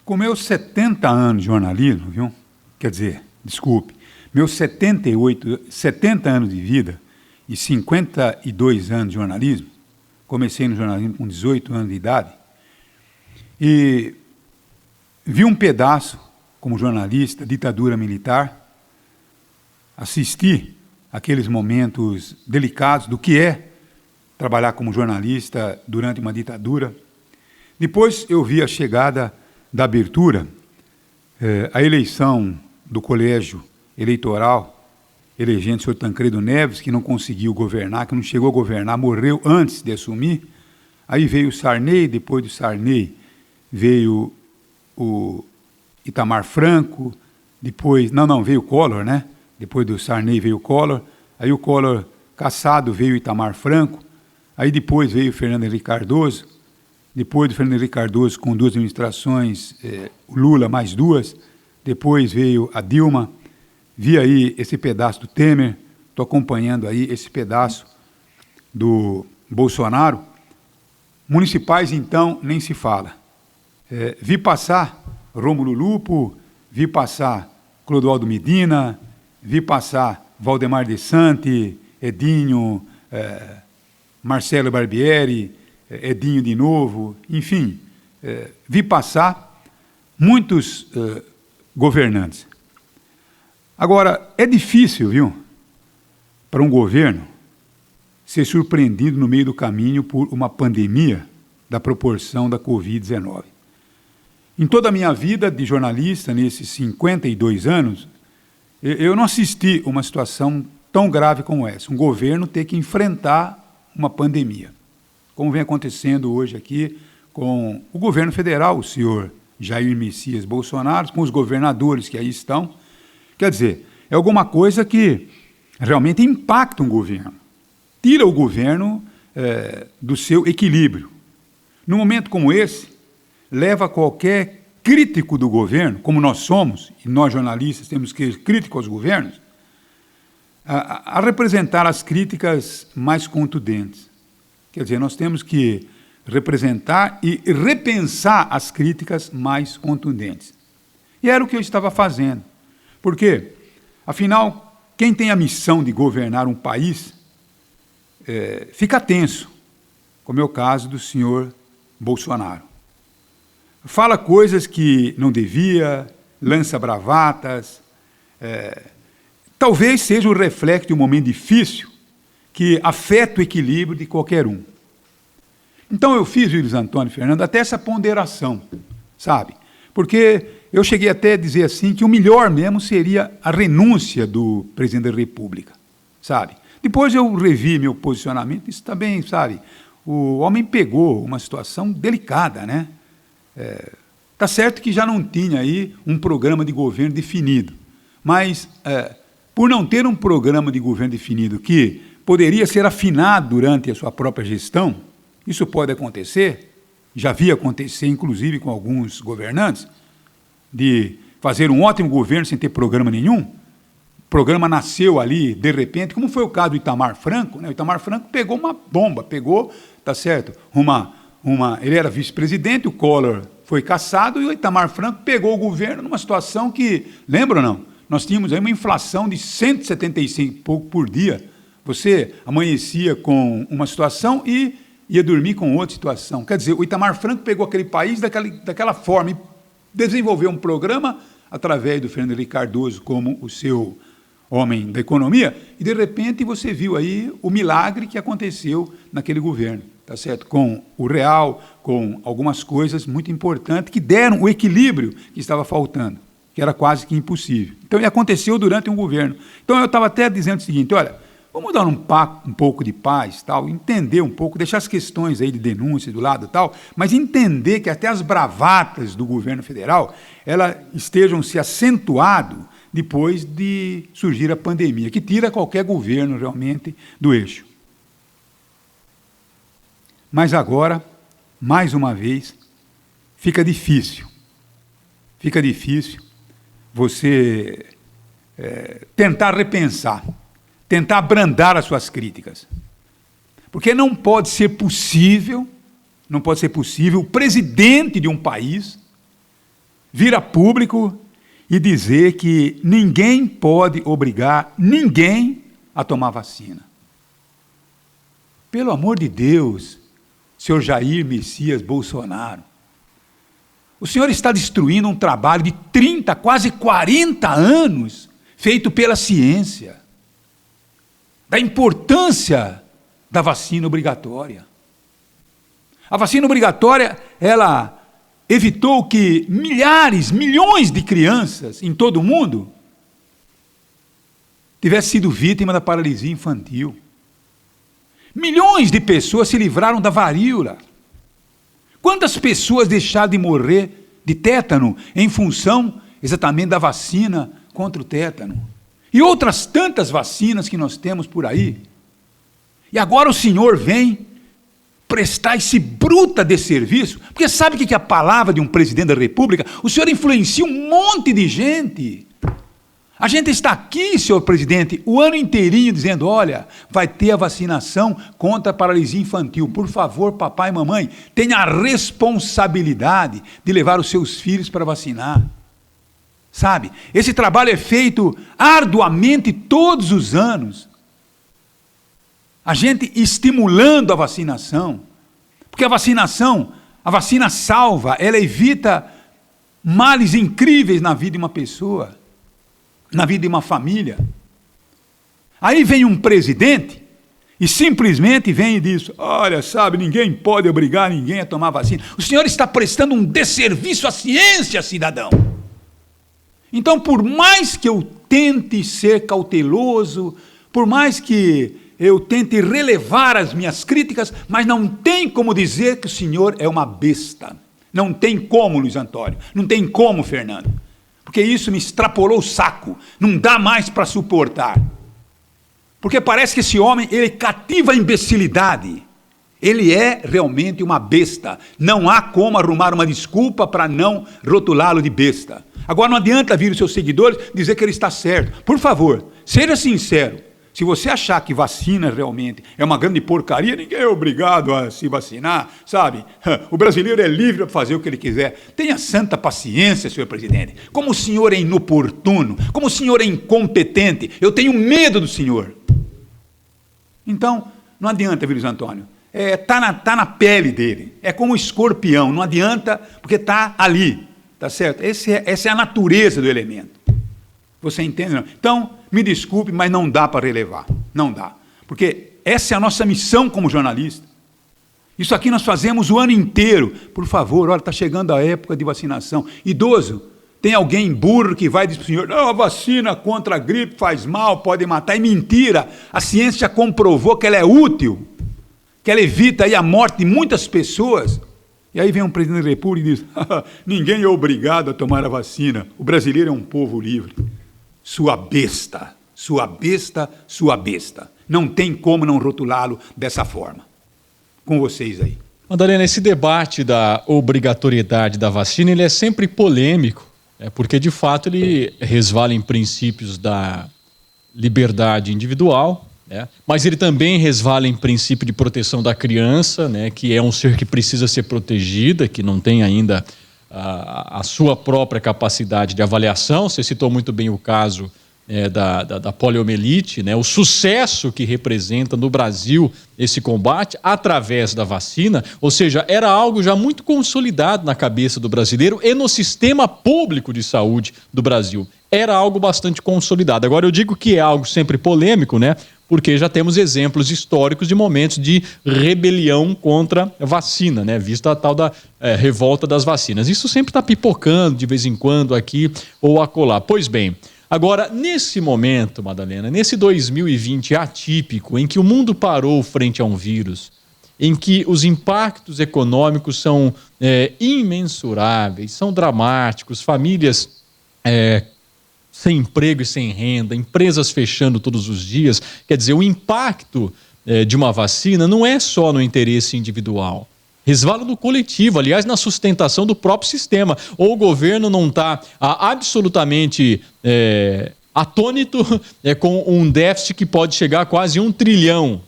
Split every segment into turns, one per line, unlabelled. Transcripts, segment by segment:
Com meus 70 anos de jornalismo, viu? Quer dizer, desculpe, meus 70 anos de vida e 52 anos de jornalismo, comecei no jornalismo com 18 anos de idade, e vi um pedaço, como jornalista, ditadura militar, assisti aqueles momentos delicados do que é trabalhar como jornalista durante uma ditadura. Depois eu vi a chegada da abertura, a eleição do colégio eleitoral, elegendo o senhor Tancredo Neves, que não conseguiu governar, que não chegou a governar, morreu antes de assumir. Aí veio o Sarney, depois do Sarney veio o Itamar Franco, depois, veio o Collor, né? Depois do Sarney veio o Collor, aí o Collor cassado veio o Itamar Franco, aí depois veio o Fernando Henrique Cardoso, depois do Fernando Henrique Cardoso, com 2 administrações, o Lula mais 2, depois veio a Dilma, vi aí esse pedaço do Temer, estou acompanhando aí esse pedaço do Bolsonaro. Municipais, então, nem se fala. Vi passar Rômulo Lupo, vi passar Clodoaldo Medina, vi passar Valdemar De Santi, Edinho, Marcelo Barbieri, Edinho de novo, enfim, vi passar muitos governantes. Agora, é difícil, viu, para um governo ser surpreendido no meio do caminho por uma pandemia da proporção da Covid-19. Em toda a minha vida de jornalista, nesses 52 anos, eu não assisti uma situação tão grave como essa, um governo ter que enfrentar uma pandemia, como vem acontecendo hoje aqui com o governo federal, o senhor Jair Messias Bolsonaro, com os governadores que aí estão. Quer dizer, é alguma coisa que realmente impacta um governo, tira o governo do seu equilíbrio. Num momento como esse, leva qualquer crítico do governo, como nós somos, e nós jornalistas temos que ser críticos aos governos, a representar as críticas mais contundentes. Quer dizer, nós temos que representar e repensar as críticas mais contundentes. E era o que eu estava fazendo. Porque, afinal, quem tem a missão de governar um país fica tenso, como é o caso do senhor Bolsonaro. Fala coisas que não devia, lança bravatas. Talvez seja o reflexo de um momento difícil que afeta o equilíbrio de qualquer um. Então eu fiz, Luiz Antônio Fernando, até essa ponderação, sabe? Porque eu cheguei até a dizer assim que o melhor mesmo seria a renúncia do presidente da República, sabe? Depois eu revi meu posicionamento, isso também, sabe? O homem pegou uma situação delicada, né? Tá certo que já não tinha aí um programa de governo definido, mas por não ter um programa de governo definido que poderia ser afinado durante a sua própria gestão, isso pode acontecer, já havia acontecer, inclusive, com alguns governantes, de fazer um ótimo governo sem ter programa nenhum. O programa nasceu ali, de repente, como foi o caso do Itamar Franco, né? O Itamar Franco pegou uma bomba, tá certo? Ele era vice-presidente, o Collor foi cassado, e o Itamar Franco pegou o governo numa situação que, lembra ou não? Nós tínhamos aí uma inflação de 175 e pouco por dia. Você amanhecia com uma situação e ia dormir com outra situação. Quer dizer, o Itamar Franco pegou aquele país daquela forma e desenvolveu um programa através do Fernando Henrique Cardoso como o seu homem da economia, e de repente você viu aí o milagre que aconteceu naquele governo, tá certo? Com o real, com algumas coisas muito importantes que deram o equilíbrio que estava faltando, que era quase que impossível. Então, e aconteceu durante um governo. Então, eu estava até dizendo o seguinte, olha, vamos dar um pouco de paz, tal, entender um pouco, deixar as questões aí de denúncia do lado tal, mas entender que até as bravatas do governo federal, elas estejam se acentuado depois de surgir a pandemia, que tira qualquer governo realmente do eixo. Mas agora, mais uma vez, fica difícil você tentar repensar, tentar abrandar as suas críticas. Porque não pode ser possível o presidente de um país vir a público e dizer que ninguém pode obrigar ninguém a tomar vacina. Pelo amor de Deus, senhor Jair Messias Bolsonaro, o senhor está destruindo um trabalho de 30, quase 40 anos, feito pela ciência, da importância da vacina obrigatória. A vacina obrigatória, ela evitou que milhares, milhões de crianças em todo o mundo tivessem sido vítimas da paralisia infantil. Milhões de pessoas se livraram da varíola. Quantas pessoas deixaram de morrer de tétano em função exatamente da vacina contra o tétano? E outras tantas vacinas que nós temos por aí. E agora o senhor vem prestar esse bruta desserviço, porque sabe o que é a palavra de um presidente da República? O senhor influencia um monte de gente. A gente está aqui, senhor presidente, o ano inteirinho dizendo, olha, vai ter a vacinação contra a paralisia infantil. Por favor, papai e mamãe, tenha a responsabilidade de levar os seus filhos para vacinar. Sabe, esse trabalho é feito arduamente todos os anos. A gente estimulando a vacinação, porque a vacina salva, ela evita males incríveis na vida de uma pessoa, na vida de uma família. Aí vem um presidente e simplesmente vem e diz, olha, sabe, ninguém pode obrigar ninguém a tomar vacina. O senhor está prestando um desserviço à ciência, cidadão. Então, por mais que eu tente ser cauteloso, por mais que eu tente relevar as minhas críticas, mas não tem como dizer que o senhor é uma besta. Não tem como, Luiz Antônio. Não tem como, Fernando. Porque isso me extrapolou o saco. Não dá mais para suportar. Porque parece que esse homem, ele cativa a imbecilidade. Ele é realmente uma besta. Não há como arrumar uma desculpa para não rotulá-lo de besta. Agora não adianta vir os seus seguidores dizer que ele está certo. Por favor, seja sincero. Se você achar que vacina realmente é uma grande porcaria, ninguém é obrigado a se vacinar, sabe? O brasileiro é livre para fazer o que ele quiser. Tenha santa paciência, senhor presidente. Como o senhor é inoportuno, como o senhor é incompetente, eu tenho medo do senhor. Então, não adianta, Luiz Antônio. Tá na pele dele. É como um escorpião, não adianta, porque está ali, tá certo? Essa é a natureza do elemento. Você entende? Não? Então, me desculpe, mas não dá para relevar. Não dá. Porque essa é a nossa missão como jornalista. Isso aqui nós fazemos o ano inteiro. Por favor, olha, está chegando a época de vacinação. Idoso, tem alguém burro que vai dizer para o senhor, não, a vacina contra a gripe faz mal, pode matar. É mentira. A ciência já comprovou que ela é útil, que ela evita aí a morte de muitas pessoas. E aí vem um presidente da República e diz, ninguém é obrigado a tomar a vacina. O brasileiro é um povo livre. Sua besta, sua besta, sua besta. Não tem como não rotulá-lo dessa forma. Com vocês aí.
Madalena, esse debate da obrigatoriedade da vacina, ele é sempre polêmico, porque de fato ele resvala em princípios da liberdade individual, mas ele também resvala em princípio de proteção da criança, que é um ser que precisa ser protegida, que não tem ainda a sua própria capacidade de avaliação. Você citou muito bem o caso da poliomielite, o sucesso que representa no Brasil esse combate através da vacina, ou seja, era algo já muito consolidado na cabeça do brasileiro e no sistema público de saúde do Brasil. Era algo bastante consolidado. Agora, eu digo que é algo sempre polêmico, porque já temos exemplos históricos de momentos de rebelião contra a vacina, vista a tal da revolta das vacinas. Isso sempre está pipocando de vez em quando aqui ou acolá. Pois bem, agora, nesse momento, Madalena, nesse 2020 atípico, em que o mundo parou frente a um vírus, em que os impactos econômicos são imensuráveis, são dramáticos, famílias sem emprego e sem renda, empresas fechando todos os dias. Quer dizer, o impacto de uma vacina não é só no interesse individual. Resvala no coletivo, aliás, na sustentação do próprio sistema. Ou o governo não está absolutamente atônito com um déficit que pode chegar a quase 1 trilhão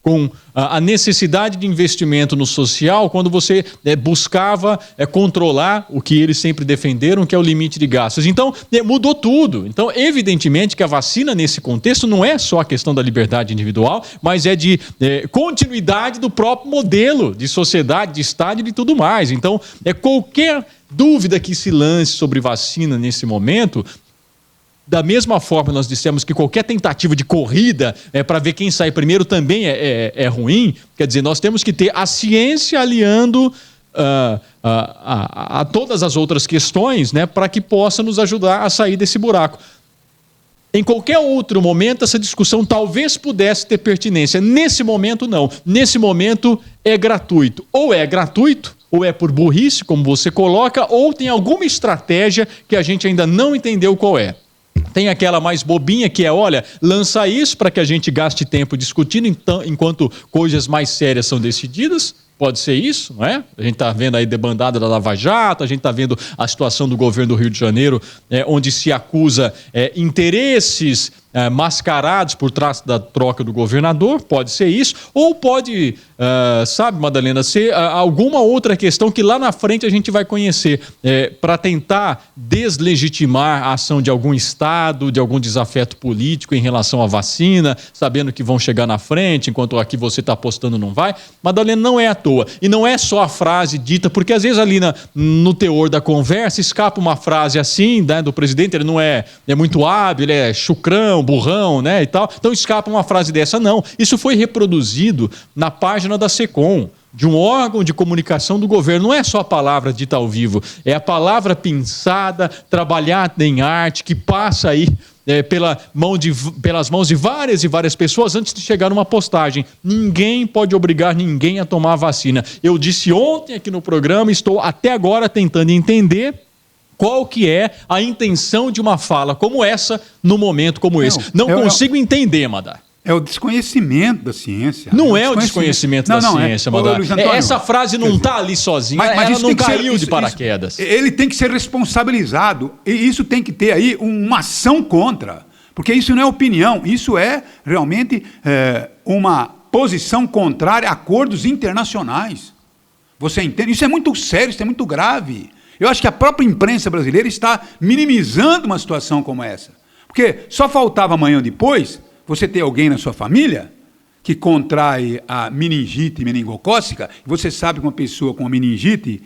com a necessidade de investimento no social quando você buscava controlar o que eles sempre defenderam, que é o limite de gastos. Então, mudou tudo. Então, evidentemente que a vacina, nesse contexto, não é só a questão da liberdade individual, mas é de continuidade do próprio modelo de sociedade, de Estado e de tudo mais. Então, qualquer dúvida que se lance sobre vacina nesse momento, da mesma forma nós dissemos que qualquer tentativa de corrida para ver quem sai primeiro também é ruim, quer dizer, nós temos que ter a ciência aliando a todas as outras questões, né, para que possa nos ajudar a sair desse buraco. Em qualquer outro momento, essa discussão talvez pudesse ter pertinência. Nesse momento, não. Nesse momento, é gratuito. Ou é gratuito, ou é por burrice, como você coloca, ou tem alguma estratégia que a gente ainda não entendeu qual é. Tem aquela mais bobinha que é, olha, lança isso para que a gente gaste tempo discutindo enquanto coisas mais sérias são decididas. Pode ser isso, não é? A gente está vendo aí debandada da Lava Jato, a gente está vendo a situação do governo do Rio de Janeiro, onde se acusa interesses mascarados por trás da troca do governador, pode ser isso, ou pode, sabe, Madalena, ser alguma outra questão que lá na frente a gente vai conhecer, para tentar deslegitimar a ação de algum Estado, de algum desafeto político em relação à vacina, sabendo que vão chegar na frente, enquanto aqui você está apostando não vai. Madalena, não é à toa. E não é só a frase dita, porque às vezes ali no teor da conversa escapa uma frase assim, né, do presidente, ele não é muito hábil, ele é chucrão, burrão, né, e tal. Então escapa uma frase dessa, não. Isso foi reproduzido na página da SECOM, de um órgão de comunicação do governo. Não é só a palavra dita ao vivo, é a palavra pensada, trabalhada em arte, que passa aí pelas mãos de várias e várias pessoas antes de chegar numa postagem. Ninguém pode obrigar ninguém a tomar a vacina. Eu disse ontem aqui no programa, estou até agora tentando entender qual que é a intenção de uma fala como essa, no momento como esse. Não consigo entender, Madá.
É o desconhecimento da ciência.
Não é o desconhecimento da ciência, Madá. Essa frase não está ali sozinha, mas ela não caiu de paraquedas.
Ele tem que ser responsabilizado. E isso tem que ter aí uma ação contra. Porque isso não é opinião, isso é realmente uma posição contrária a acordos internacionais. Você entende? Isso é muito sério, isso é muito grave. Eu acho que a própria imprensa brasileira está minimizando uma situação como essa. Porque só faltava amanhã ou depois você ter alguém na sua família que contrai a meningite meningocócica, e você sabe que uma pessoa com a meningite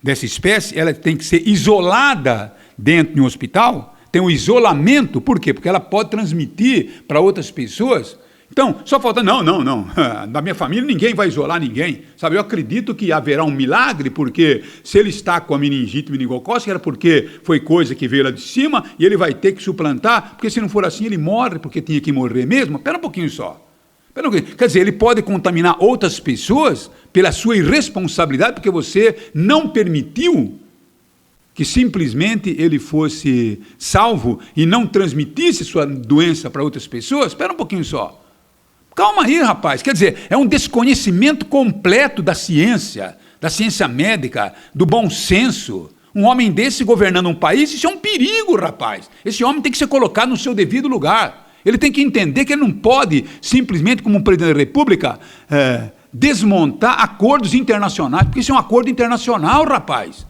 dessa espécie, ela tem que ser isolada dentro de um hospital, tem um isolamento, por quê? Porque ela pode transmitir para outras pessoas. Então, só falta, não, da minha família ninguém vai isolar ninguém, sabe? Eu acredito que haverá um milagre, porque se ele está com a meningite meningocócica, era porque foi coisa que veio lá de cima, e ele vai ter que suplantar, porque se não for assim ele morre, porque tinha que morrer mesmo. Espera um pouquinho só. Quer dizer, ele pode contaminar outras pessoas pela sua irresponsabilidade, porque você não permitiu que simplesmente ele fosse salvo e não transmitisse sua doença para outras pessoas. Espera um pouquinho só. Calma aí, rapaz. Quer dizer, é um desconhecimento completo da ciência médica, do bom senso. Um homem desse governando um país, isso é um perigo, rapaz. Esse homem tem que ser colocado no seu devido lugar. Ele tem que entender que ele não pode, simplesmente como um presidente da República, desmontar acordos internacionais, porque isso é um acordo internacional, rapaz.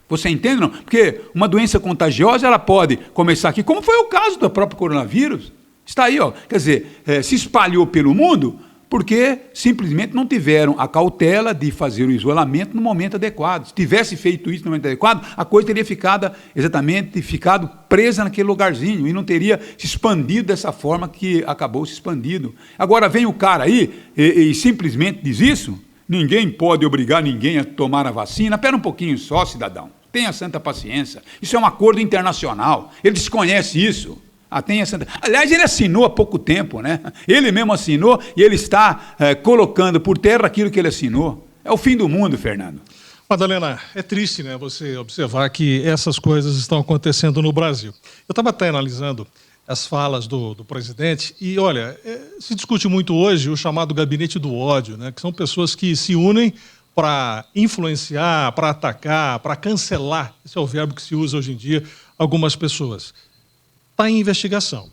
Você entende, não? Porque uma doença contagiosa, ela pode começar aqui, como foi o caso do próprio coronavírus. Está aí, ó. Quer dizer, se espalhou pelo mundo porque simplesmente não tiveram a cautela de fazer o isolamento no momento adequado. Se tivesse feito isso no momento adequado, a coisa teria ficado presa naquele lugarzinho e não teria se expandido dessa forma que acabou se expandindo. Agora vem o cara aí e simplesmente diz isso. Ninguém pode obrigar ninguém a tomar a vacina. Espera um pouquinho só, cidadão. Tenha santa paciência. Isso é um acordo internacional. Ele desconhece isso. Aliás, ele assinou há pouco tempo, né? Ele mesmo assinou e ele está colocando por terra aquilo que ele assinou. É o fim do mundo, Fernando.
Madalena, é triste, né, você observar que essas coisas estão acontecendo no Brasil. Eu estava até analisando as falas do presidente e, olha, se discute muito hoje o chamado gabinete do ódio, né, que são pessoas que se unem para influenciar, para atacar, para cancelar. Esse é o verbo que se usa hoje em dia, algumas pessoas. Está em investigação.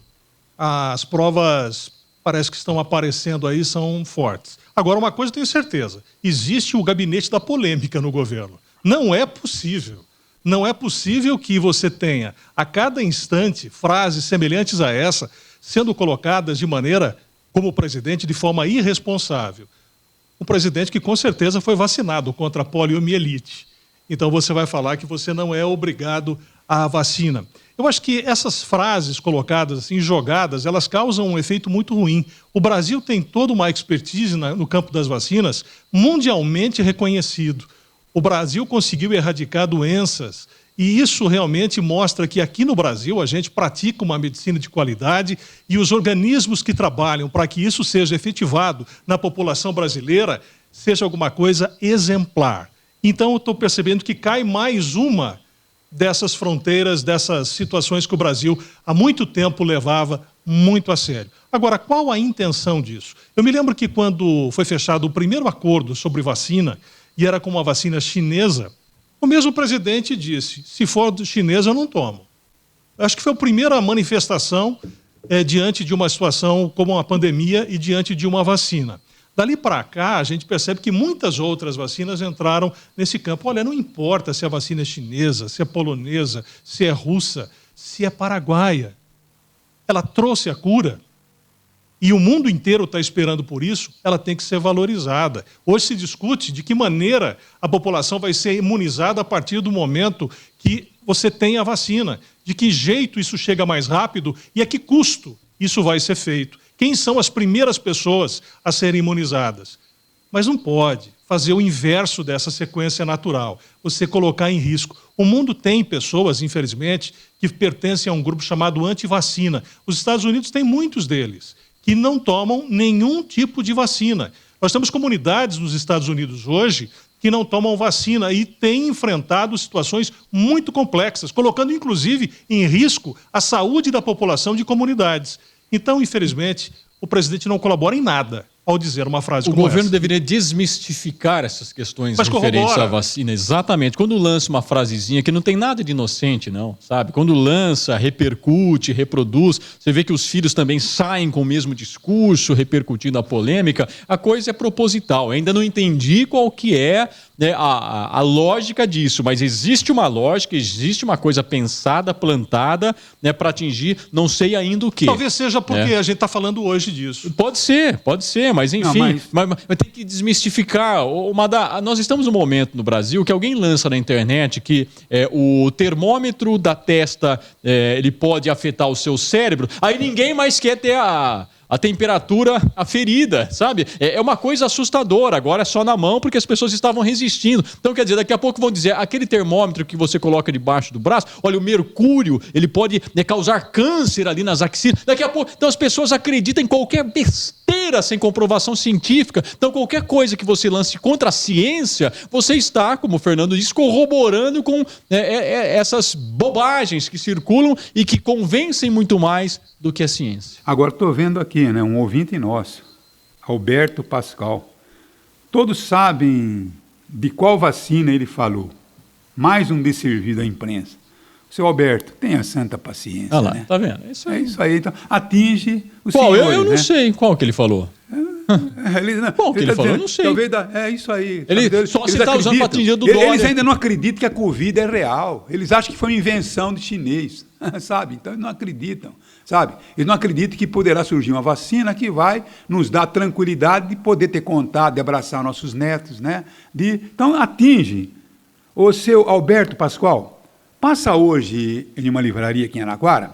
As provas parece que estão aparecendo aí são fortes. Agora, uma coisa eu tenho certeza, existe o gabinete da polêmica no governo. Não é possível que você tenha, a cada instante, frases semelhantes a essa sendo colocadas de maneira, como presidente, de forma irresponsável. Um presidente que com certeza foi vacinado contra a poliomielite. Então você vai falar que você não é obrigado à vacina. Eu acho que essas frases colocadas, assim, jogadas, elas causam um efeito muito ruim. O Brasil tem toda uma expertise no campo das vacinas mundialmente reconhecido. O Brasil conseguiu erradicar doenças e isso realmente mostra que aqui no Brasil a gente pratica uma medicina de qualidade e os organismos que trabalham para que isso seja efetivado na população brasileira seja alguma coisa exemplar. Então eu estou percebendo que cai mais uma dessas fronteiras, dessas situações que o Brasil há muito tempo levava muito a sério. Agora, qual a intenção disso? Eu me lembro que quando foi fechado o primeiro acordo sobre vacina, e era com uma vacina chinesa, o mesmo presidente disse, se for chinesa eu não tomo. Acho que foi a primeira manifestação diante de uma situação como uma pandemia e diante de uma vacina. Dali para cá, a gente percebe que muitas outras vacinas entraram nesse campo. Olha, não importa se a vacina é chinesa, se é polonesa, se é russa, se é paraguaia. Ela trouxe a cura e o mundo inteiro está esperando por isso, ela tem que ser valorizada. Hoje se discute de que maneira a população vai ser imunizada a partir do momento que você tem a vacina, de que jeito isso chega mais rápido e a que custo isso vai ser feito. Quem são as primeiras pessoas a serem imunizadas? Mas não pode fazer o inverso dessa sequência natural, você colocar em risco. O mundo tem pessoas, infelizmente, que pertencem a um grupo chamado antivacina. Os Estados Unidos têm muitos deles que não tomam nenhum tipo de vacina. Nós temos comunidades nos Estados Unidos hoje que não tomam vacina e têm enfrentado situações muito complexas, colocando, inclusive, em risco a saúde da população de comunidades. Então, infelizmente, o presidente não colabora em nada ao dizer uma frase como essa.
O governo deveria desmistificar essas questões referentes à vacina. Exatamente. Quando lança uma frasezinha que não tem nada de inocente, não, sabe? Quando lança, repercute, reproduz, você vê que os filhos também saem com o mesmo discurso, repercutindo a polêmica, a coisa é proposital. Eu ainda não entendi qual que é, né, a lógica disso, mas existe uma lógica, existe uma coisa pensada, plantada, né, para atingir não sei ainda o quê.
Talvez seja porque a gente está falando hoje disso.
Pode ser, mas enfim, mas tem que desmistificar. Nós estamos num momento no Brasil que alguém lança na internet que o termômetro da testa ele pode afetar o seu cérebro, aí ninguém mais quer ter a temperatura aferida, sabe? É uma coisa assustadora, agora é só na mão porque as pessoas estavam resistindo. Então, quer dizer, daqui a pouco vão dizer, aquele termômetro que você coloca debaixo do braço, olha, o mercúrio, ele pode causar câncer ali nas axilas. Daqui a pouco, então as pessoas acreditam em qualquer besteira sem comprovação científica. Então, qualquer coisa que você lance contra a ciência, você está, como o Fernando disse, corroborando com essas bobagens que circulam e que convencem muito mais do que a ciência.
Agora, estou vendo aqui, né, um ouvinte nosso, Alberto Pascal. Todos sabem de qual vacina ele falou. Mais um desservido à imprensa. Seu Alberto, tenha santa paciência.
Ah lá,
né?
tá vendo? Isso aí.
É isso aí. Então, atinge os
qual?
senhores,
Eu não
né?
sei qual que ele falou.
Qual
que ele falou? Eu não sei.
Talvez é isso aí.
Ele só se está usando para atingir do Dória.
Eles ainda não acreditam que a Covid é real. Eles acham que foi uma invenção de chinês, sabe? Então eles não acreditam, sabe? Eles não acreditam que poderá surgir uma vacina que vai nos dar tranquilidade de poder ter contato, de abraçar nossos netos, né? Então atinge. O seu Alberto Pascoal, passa hoje em uma livraria aqui em Araraquara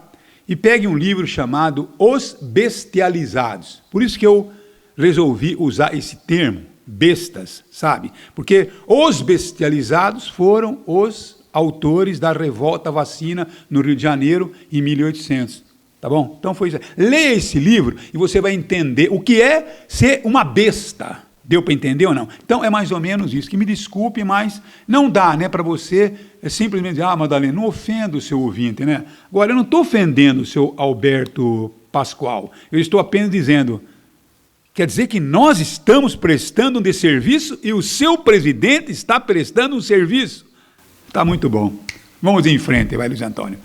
e pegue um livro chamado Os Bestializados. Por isso que eu resolvi usar esse termo, bestas, sabe? Porque os bestializados foram os autores da revolta vacina no Rio de Janeiro em 1800, tá bom? Então foi isso. Leia esse livro e você vai entender o que é ser uma besta. Deu para entender ou não? Então é mais ou menos isso. Que me desculpe, mas não dá, né, para você simplesmente dizer, Madalena, não ofenda o seu ouvinte, né? Agora, eu não estou ofendendo o seu Alberto Pascoal. Eu estou apenas dizendo, quer dizer que nós estamos prestando um desserviço e o seu presidente está prestando um serviço. Está muito bom. Vamos em frente, vai, Luiz Antônio.